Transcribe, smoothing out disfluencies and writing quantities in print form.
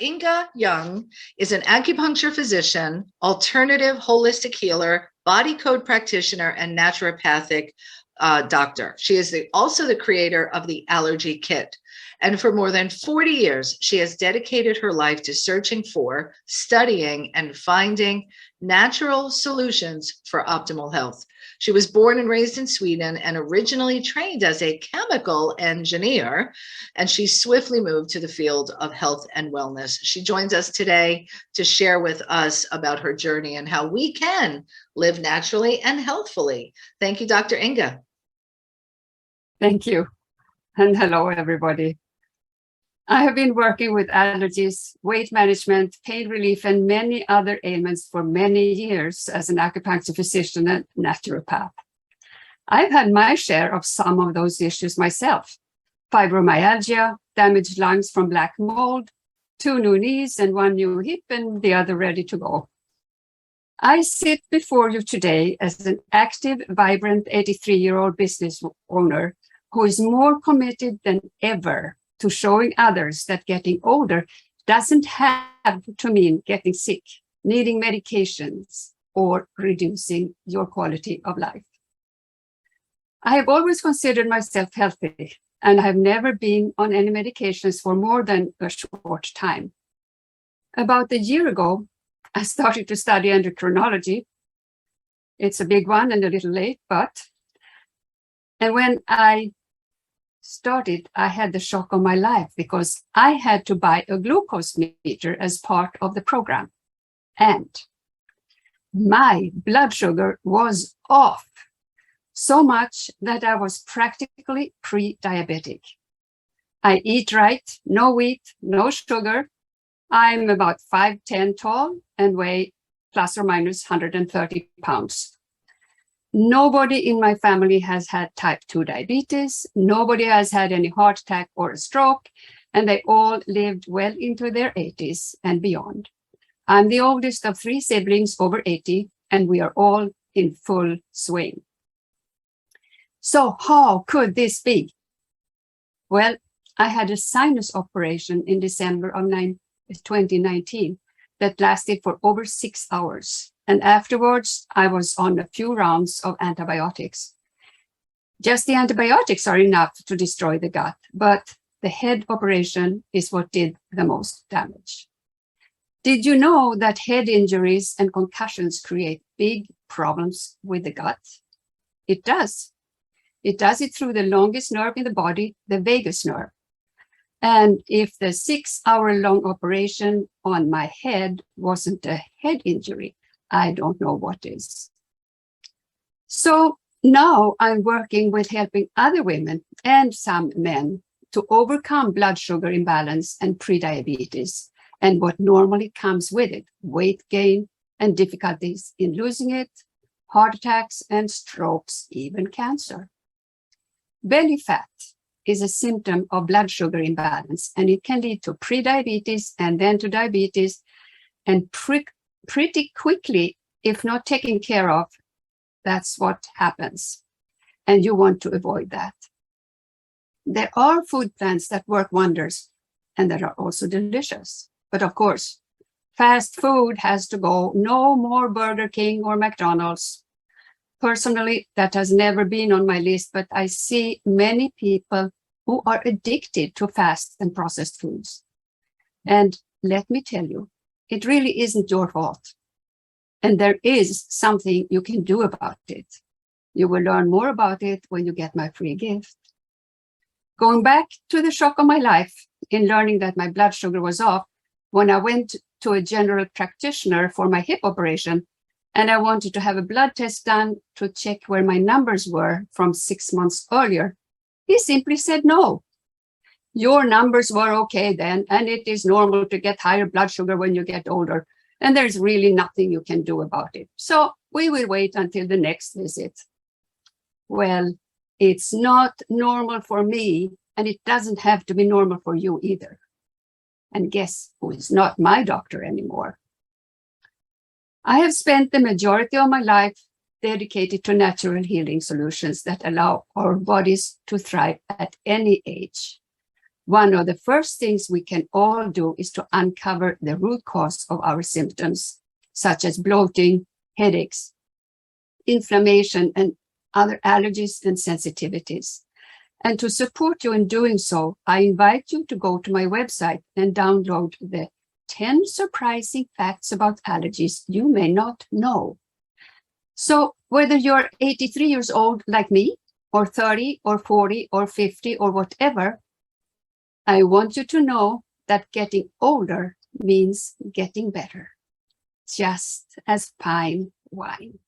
Ynge is an acupuncture physician, alternative holistic healer, body code practitioner, and naturopathic doctor. She is also the creator of the Allergy Kit. And for more than 40 years, she has dedicated her life to searching for, studying, and finding natural solutions for optimal health. She was born and raised in Sweden and originally trained as a chemical engineer, and she swiftly moved to the field of health and wellness. She joins us today to share with us about her journey and how we can live naturally and healthfully. Thank you, Dr. Ynge. Thank you. And hello, everybody. I have been working with allergies, weight management, pain relief, and many other ailments for many years as an acupuncture physician and naturopath. I've had my share of some of those issues myself: fibromyalgia, damaged lungs from black mold, 2 new knees and 1 new hip, and the other ready to go. I sit before you today as an active, vibrant 83-year-old business owner who is more committed than ever to showing others that getting older doesn't have to mean getting sick, needing medications, or reducing your quality of life. I have always considered myself healthy, and I have never been on any medications for more than a short time. About a year ago, I started to study endocrinology. It's a big one and a little late, and when I started, I had the shock of my life because I had to buy a glucose meter as part of the program. And my blood sugar was off so much that I was practically pre-diabetic. I eat right, no wheat, no sugar. I'm about 5'10" tall and weigh plus or minus 130 pounds. Nobody in my family has had type 2 diabetes. Nobody has had any heart attack or a stroke, and they all lived well into their 80s and beyond. I'm the oldest of 3 siblings over 80, and we are all in full swing. So how could this be? Well, I had a sinus operation in December of 2019 that lasted for over 6 hours. And afterwards, I was on a few rounds of antibiotics. Just the antibiotics are enough to destroy the gut, but the head operation is what did the most damage. Did you know that head injuries and concussions create big problems with the gut? It does. It does it through the longest nerve in the body, the vagus nerve. And if the 6-hour-long operation on my head wasn't a head injury, I don't know what is. So now I'm working with helping other women and some men to overcome blood sugar imbalance and prediabetes and what normally comes with it: weight gain and difficulties in losing it, heart attacks and strokes, even cancer. Belly fat is a symptom of blood sugar imbalance, and it can lead to prediabetes and then to diabetes, and pretty quickly, if not taken care of, that's what happens. And you want to avoid that. There are food plants that work wonders and that are also delicious. But of course, fast food has to go. No more Burger King or McDonald's. Personally, that has never been on my list, but I see many people who are addicted to fast and processed foods. And let me tell you, it really isn't your fault. And there is something you can do about it. You will learn more about it when you get my free gift. Going back to the shock of my life in learning that my blood sugar was off, when I went to a general practitioner for my hip operation, and I wanted to have a blood test done to check where my numbers were from 6 months earlier, he simply said no. Your numbers were okay then, and it is normal to get higher blood sugar when you get older, and there's really nothing you can do about it. So we will wait until the next visit. Well, it's not normal for me, and it doesn't have to be normal for you either. And guess who is not my doctor anymore? I have spent the majority of my life dedicated to natural healing solutions that allow our bodies to thrive at any age. One of the first things we can all do is to uncover the root cause of our symptoms, such as bloating, headaches, inflammation, and other allergies and sensitivities. And to support you in doing so, I invite you to go to my website and download the 10 surprising facts about allergies you may not know. So whether you're 83 years old like me, or 30, or 40, or 50, or whatever, I want you to know that getting older means getting better, just as fine wine.